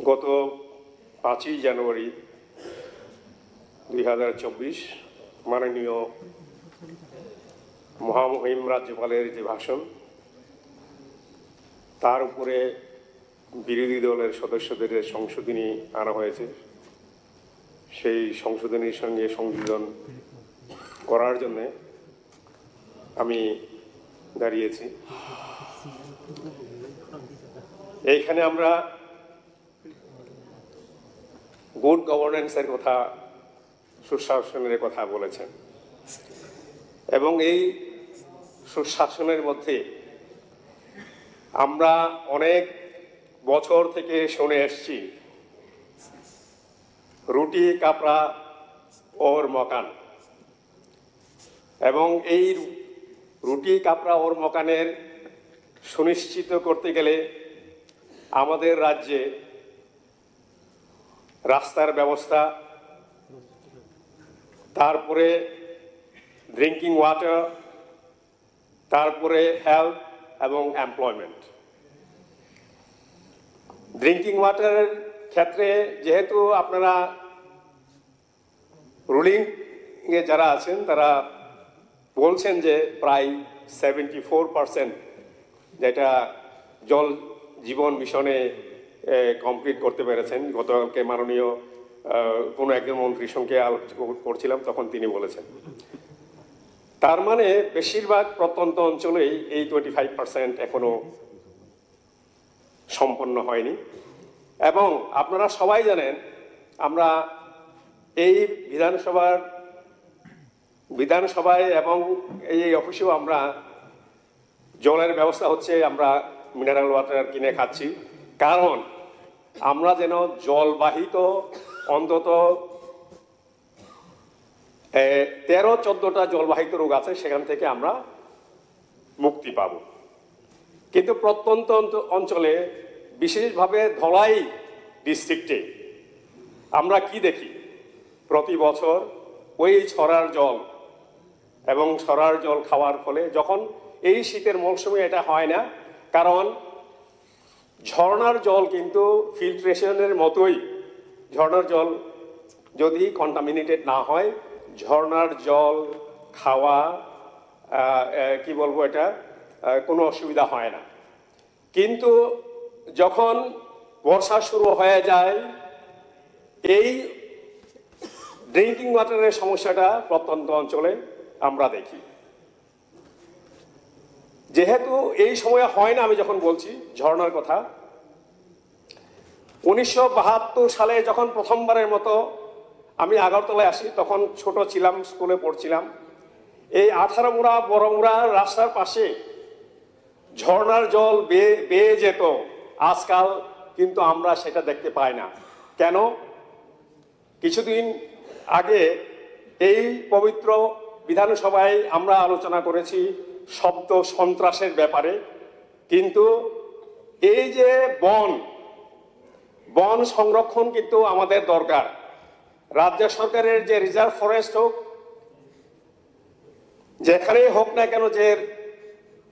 গত 5ই জানুয়ারি 2024 মাননীয় মহামহিম রাজ্যপালের যে ভাষণ, তার উপরে বিরোধী দলের সদস্যদের সংশোধনী আনা হয়েছে। সেই সংশোধনীর সঙ্গে সংযোজন করার জন্যে আমি দাঁড়িয়েছি। এইখানে আমরা গুড গভর্নেন্সের কথা, সুশাসনের কথা বলেছেন, এবং এই সুশাসনের মধ্যে আমরা অনেক বছর থেকে শুনে এসছি রুটি কাপড়া ওর মকান, এবং এই রুটি কাপড়া ওর মকানের সুনিশ্চিত করতে গেলে আমাদের রাজ্যে রাস্তার ব্যবস্থা, তারপরে ড্রিঙ্কিং ওয়াটার, তারপরে হেলথ এবং এমপ্লয়মেন্ট। ড্রিঙ্কিং ওয়াটারের ক্ষেত্রে যেহেতু আপনারা রুলিংয়ে যারা আছেন তারা বলছেন যে প্রায় 74% যেটা জল জীবন মিশনে কমপ্লিট করতে পেরেছেন। গতকালকে মাননীয় কোনো একজন মন্ত্রীর সঙ্গে আলোচনা করছিলাম, তখন তিনি বলেছেন। তার মানে বেশিরভাগ প্রত্যন্ত অঞ্চলেই এই 25% এখনো সম্পন্ন হয়নি। এবং আপনারা সবাই জানেন আমরা এই বিধানসভায় এবং এই অফিসেও আমরা জলের ব্যবস্থা হচ্ছে, আমরা মিনারেল ওয়াটার কিনে খাচ্ছি, কারণ আমরা যেন জলবাহিত অন্তত 13-14টা জলবাহিত রোগ আছে, সেখান থেকে আমরা মুক্তি পাব। কিন্তু প্রত্যন্ত অঞ্চলে, বিশেষভাবে ধলাই ডিস্ট্রিক্টে আমরা কি দেখি, প্রতি বছর ওই ছড়ার জল এবং ছড়ার জল খাওয়ার ফলে, যখন এই শীতের মৌসুমে এটা হয় না, কারণ ঝর্ণার জল কিন্তু ফিল্ট্রেশনের মতোই, ঝর্ণার জল যদি কন্টামিনেটেড না হয়, ঝর্ণার জল খাওয়া কি বলবো, এটা কোনো অসুবিধা হয় না। কিন্তু যখন বর্ষা শুরু হয়ে যায়, এই ড্রিঙ্কিং ওয়াটারের সমস্যাটা প্রত্যন্ত অঞ্চলে আমরা দেখি। যেহেতু এই সময় হয় না, আমি যখন বলছি ঝর্ণার কথা, 1972 সালে যখন প্রথমবারের মতো আমি আগরতলায় আসি, তখন ছোট ছিলাম, স্কুলে পড়ছিলাম, এই 18 মুড়া বড় মুড়া রাস্তার পাশে ঝর্ণার জল বেয়ে যেত। আজকাল কিন্তু আমরা সেটা দেখতে পাই না। কেন? কিছুদিন আগে এই পবিত্র বিধানসভায় আমরা আলোচনা করেছি শব্দ সন্ত্রাসের ব্যাপারে, কিন্তু এই যে বন সংরক্ষণ কিন্তু আমাদের দরকার। রাজ্য সরকারের যে রিজার্ভ ফরেস্ট হোক, যেখানেই হোক না কেন, যে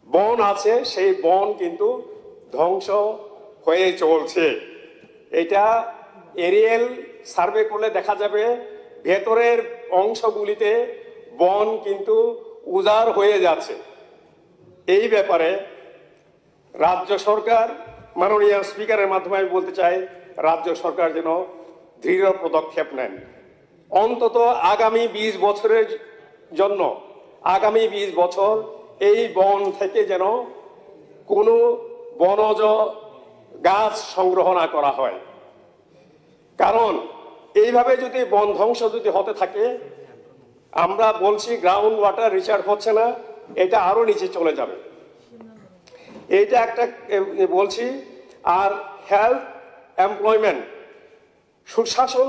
বন আছে সেই বন কিন্তু ধ্বংস হয়ে চলছে। এটা এরিয়াল সার্ভে করলে দেখা যাবে ভেতরের অংশগুলিতে বন কিন্তু উজাড় হয়ে যাচ্ছে। এই ব্যাপারে রাজ্য সরকার, মাননীয় স্পিকারের মাধ্যমে আমি বলতে চাই, রাজ্য সরকার যেন দৃঢ় পদক্ষেপ নেন। অন্তত আগামী 20 বছরের জন্য, আগামী 20 বছর এই বন থেকে যেন কোনো বনজ গাছ সংগ্রহ না করা হয়। কারণ এইভাবে যদি বন ধ্বংস যদি হতে থাকে, আমরা বলছি গ্রাউন্ড ওয়াটার রিচার্জ হচ্ছে না, এটা আরো নিচে চলে যাবে। এইটা একটা বলছি। আর হেলথ, এমপ্লয়মেন্ট, সুশাসন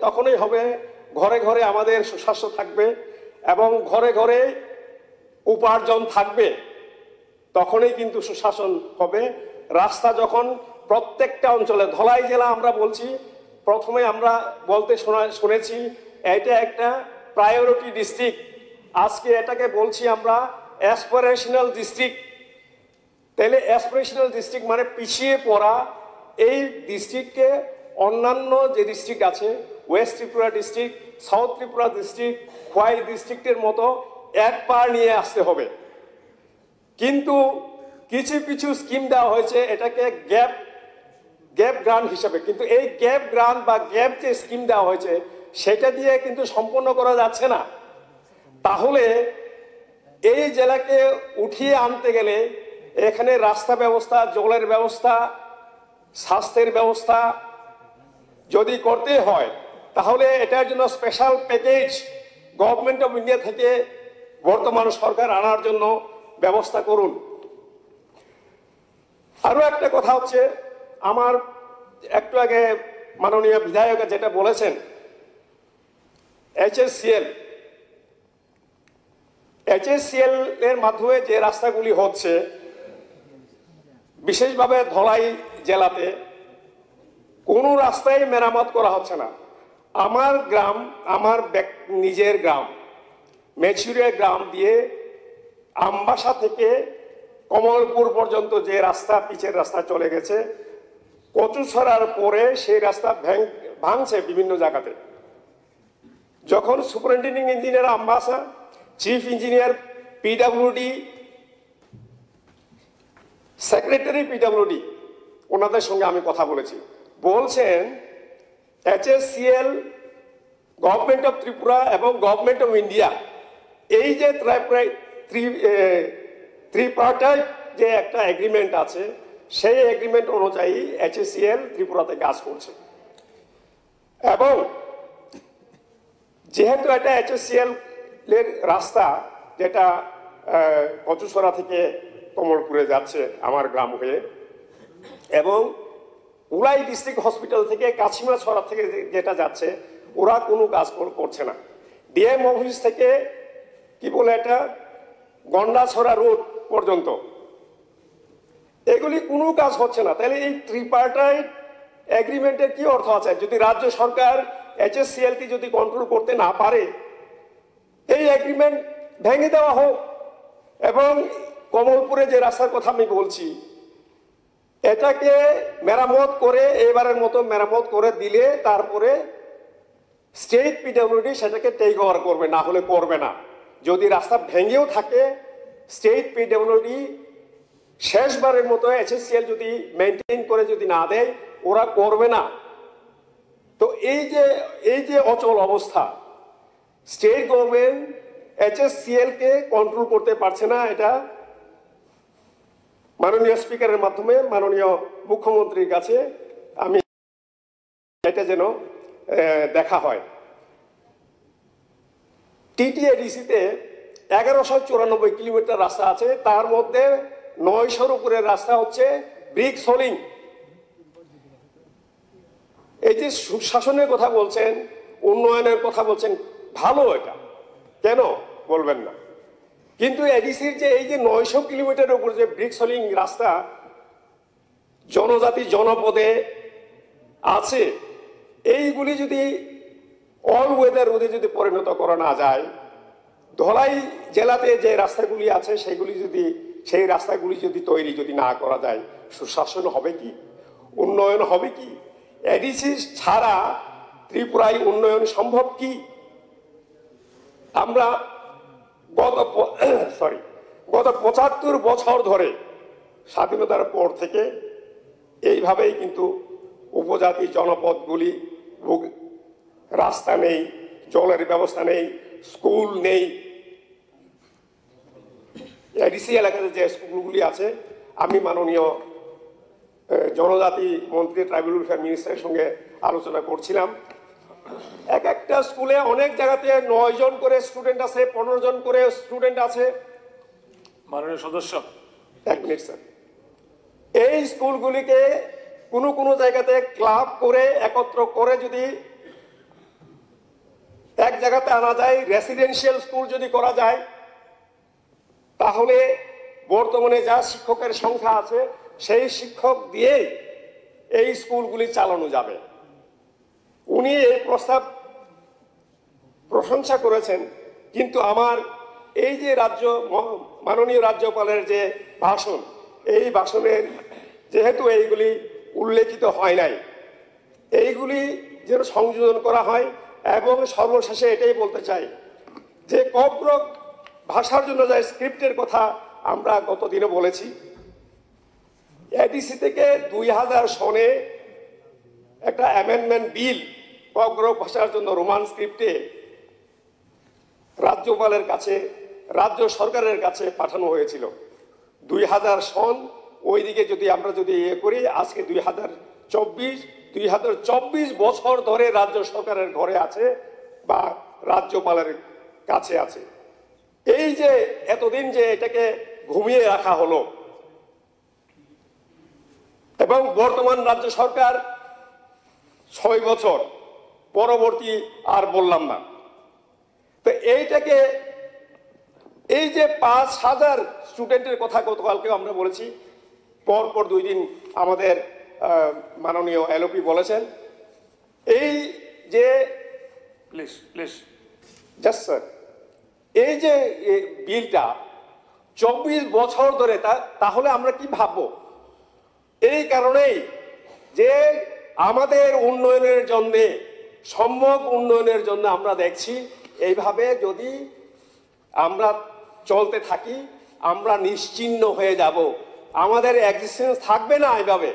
তখনই হবে, ঘরে ঘরে আমাদের সুস্বাস্থ্য থাকবে এবং ঘরে ঘরে উপার্জন থাকবে, তখনই কিন্তু সুশাসন হবে। রাস্তা যখন প্রত্যেকটা অঞ্চলে, ধলাই জেলা আমরা বলছি, প্রথমে আমরা বলতে শুনেছি এটা একটা প্রায়োরিটি ডিস্ট্রিক্ট, আজকে এটাকে বলছি আমরা অ্যাসপিরেশনাল ডিস্ট্রিক্ট। তাহলে অ্যাসপিরেশনাল ডিস্ট্রিক্ট মানে পিছিয়ে পড়া এই ডিস্ট্রিক্টকে অন্যান্য যে ডিস্ট্রিক্ট আছে, West Tripura district, south Tripura district, Khowai ডিস্ট্রিক্টের মতো এক পা নিয়ে আসতে হবে। কিন্তু কিছু কিছু স্কিম দেওয়া হয়েছে এটাকে গ্যাপ গ্রান্ট হিসাবে, কিন্তু এই গ্যাপ গ্রান্ট বা গ্যাপ যে স্কিম দেওয়া হয়েছে সেটা দিয়ে কিন্তু সম্পন্ন করা যাচ্ছে না। তাহলে এই জেলাকে উঠিয়ে আনতে গেলে এখানে রাস্তা ব্যবস্থা, জলের ব্যবস্থা, স্বাস্থ্যের ব্যবস্থা যদি করতে হয় তাহলে এটার জন্য special package government of India থেকে বর্তমান সরকার আনার জন্য ব্যবস্থা করুন। আরো একটা কথা হচ্ছে, আমার একটু আগে মাননীয় বিধায়ক যেটা বলেছেন, এইচএসসিএল এর মাধ্যমে যে রাস্তাগুলি হচ্ছে, বিশেষভাবে ধলাই জেলাতে কোনো রাস্তায় মেরামত করা হচ্ছে না। আমার গ্রাম, আমার নিজের গ্রাম মেচুরিয়া গ্রাম দিয়ে আমবাসা থেকে কমলপুর পর্যন্ত যে রাস্তা, পিচের রাস্তা চলে গেছে, কচুছড়ার পরে সেই রাস্তা ভাঙছে বিভিন্ন জায়গাতে। যখন superintending engineer Ambassa, chief engineer PWD, secretary PWD, ওনাদের সঙ্গে আমি কথা বলেছি, বলছেন এইচএসসিএল, গভর্নমেন্ট অফ ত্রিপুরা এবং গভর্নমেন্ট অফ ইন্ডিয়া এই যে ত্রিপার্টাইট যে একটা এগ্রিমেন্ট আছে, সেই এগ্রিমেন্ট অনুযায়ী এইচএসসিএল ত্রিপুরাতে কাজ করছে। এবং যেহেতু এটা এইচএসসিএল এর রাস্তা, যেটা কচুছড়া থেকে কমলপুরে যাচ্ছে আমার গ্রাম হয়ে, এবং উলাই ডিস্ট্রিক্ট হসপিটাল থেকে কাছিমাছড়া থেকে যেটা যাচ্ছে, ওরা কোনো কাজ করছে না। ডিএম অফিস থেকে কি বলে এটা গন্ডাছড়া রোড পর্যন্ত এগুলি কোনো কাজ হচ্ছে না। তাহলে এই ত্রিপার্টাইট এগ্রিমেন্টের কি অর্থ আছে? যদি রাজ্য সরকার এইচএসসিএল কে যদি কন্ট্রোল করতে না পারে, এই এগ্রিমেন্ট ভেঙে দেওয়া হোক। এবং কমলপুরে যে রাস্তার কথা আমি বলছি, এটাকে মেরামত করে, এবারের মতো মেরামত করে দিলে তারপরে স্টেট পিডব্লিউডি সেটাকে টেক ওভার করবে, না হলে করবে না। যদি রাস্তা ভেঙেও থাকে, স্টেট পিডব্লিউডি শেষবারের মতো এইচএসসিএল যদি মেনটেন করে যদি না দেয়, ওরা করবে না। তো এই যে অচল অবস্থা, স্টেট গভর্নমেন্ট এইচএসসিএল কে কন্ট্রোল করতে পারছে না, এটা মাননীয় স্পিকারের মাধ্যমে মাননীয় মুখ্যমন্ত্রীর কাছে আমি এটা যেন দেখা হয়। টিটিএডিসিতে 1194 কিলোমিটার রাস্তা আছে, তার মধ্যে 900-র উপরের রাস্তা হচ্ছে ব্রিক সোলিং। এই যে সুশাসনের কথা বলছেন, উন্নয়নের কথা বলছেন, ভালো, এটা কেন বলবেন না? কিন্তু এডিসির যে এই যে 900 কিলোমিটারের উপর যে ব্রিক সোলিং রাস্তা জনজাতি জনপদে আছে, এইগুলি যদি অল ওয়েদার রোডে যদি পরিণত করা না যায়, ধলাই জেলাতে যে রাস্তাগুলি আছে সেই রাস্তাগুলি যদি তৈরি যদি না করা যায়, সুশাসন হবে কি? উন্নয়ন হবে কি? এডিসি ছাড়া ত্রিপুরায় উন্নয়ন সম্ভব কি? আমরা গত 75 বছর ধরে স্বাধীনতার পর থেকে এইভাবেই কিন্তু উপজাতি জনপদগুলি রাস্তা নেই, জলের ব্যবস্থা নেই, স্কুল নেই। এডিসি এলাকাতে যে স্কুলগুলি আছে, আমি মাননীয় জনজাতি মন্ত্রী, ট্রাইবাল ওয়েলফেয়ার মিনিস্টারের সঙ্গে আলোচনা করছিলাম। এক একটা স্কুলে অনেক জায়গাতে 9 জন করে স্টুডেন্ট আছে, 15 জন করে স্টুডেন্ট আছে। মাননীয় সদস্য, 1 মিনিট স্যার। এই স্কুলগুলিকে কোনো জায়গাতে ক্লাব করে, একত্র করে যদি এক জায়গাতে আনা যায়, রেসিডেন্সিয়াল স্কুল যদি করা যায়, তাহলে বর্তমানে যা শিক্ষকের সংখ্যা আছে সেই শিক্ষক দিয়েই এই স্কুলগুলি চালানো যাবে। উনি এই প্রস্তাব প্রশংসা করেছেন, কিন্তু আমার এই যে মাননীয় রাজ্যপালের যে ভাষণ, এই ভাষণের যেহেতু এইগুলি উল্লেখিত হয় নাই, এইগুলি যেন সংযোজন করা হয়। এবং সর্বশেষে এটাই বলতে চাই যে কব্র ভাষার জন্য যে স্ক্রিপ্টের কথা আমরা গত দিনে বলেছি, এডিসি থেকে 2000 সনে একটা অ্যামেন্ডমেন্ট বিল কব্র ভাষার জন্য রোমান স্ক্রিপ্টে রাজ্যপালের কাছে, রাজ্য সরকারের কাছে পাঠানো হয়েছিল। 2000 সন ওইদিকে যদি আমরা করি, আজকে 2024 বছর ধরে রাজ্য সরকারের ঘরে আছে বা রাজ্যপালের কাছে আছে। এই যে এতদিন যে এটাকে ঘুমিয়ে রাখা হলো, এবং বর্তমান রাজ্য সরকার 6 বছর পরবর্তী আর বললাম না, তো এইটাকে এই যে 5000 স্টুডেন্টের কথা গতকালকে আমরা বলেছি, পরপর 2 দিন আমাদের মাননীয় এলওপি বলেছেন, এই যে প্লিজ প্লিজ জাস্ট স্যার, এই যে বিলটা 24 বছর ধরে, তাহলে আমরা কি ভাববো? এই কারণেই যে আমাদের উন্নয়নের জন্য, সম্যক উন্নয়নের জন্য আমরা দেখছি এইভাবে যদি আমরা চলতে থাকি আমরা নিশ্চিহ্ন হয়ে যাব, আমাদের এক্সিস্টেন্স থাকবে না। এইভাবে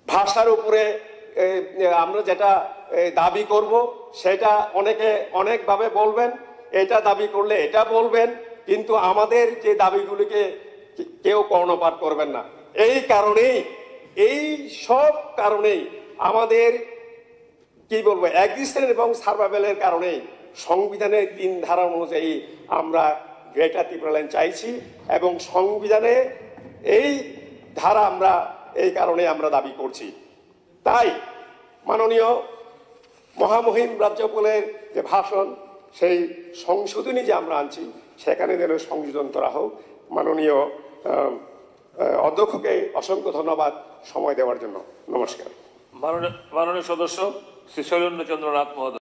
ভাষার উপরে আমরা যেটা দাবি করব সেটা অনেকে অনেকভাবে বলবেন, এটা দাবি করলে এটা বলবেন, কিন্তু আমাদের যে দাবিগুলিকে কেউ কর্ণপাত করবেন না। এই কারণেই, এই সব কারণেই আমাদের কি বলবো, এক্সিস্টেন্স এবং সার্ভাইভালের কারণেই সংবিধানের 3 ধারা অনুযায়ী আমরা গ্রেটার ত্রিপুরা চাইছি, এবং সংবিধানে এই ধারা আমরা এই কারণে আমরা দাবি করছি। তাই মাননীয় মহামহিম রাজ্যপালের যে ভাষণ, সেই সংশোধনী যে আমরা আনছি সেখানে যেন সংযোজন করা হোক। মাননীয় অধ্যক্ষকে অসংখ্য ধন্যবাদ সময় দেওয়ার জন্য। নমস্কার। মাননীয় সদস্য শ্রী শৈলেন্দ্র চন্দ্র নাথ মহোদয়।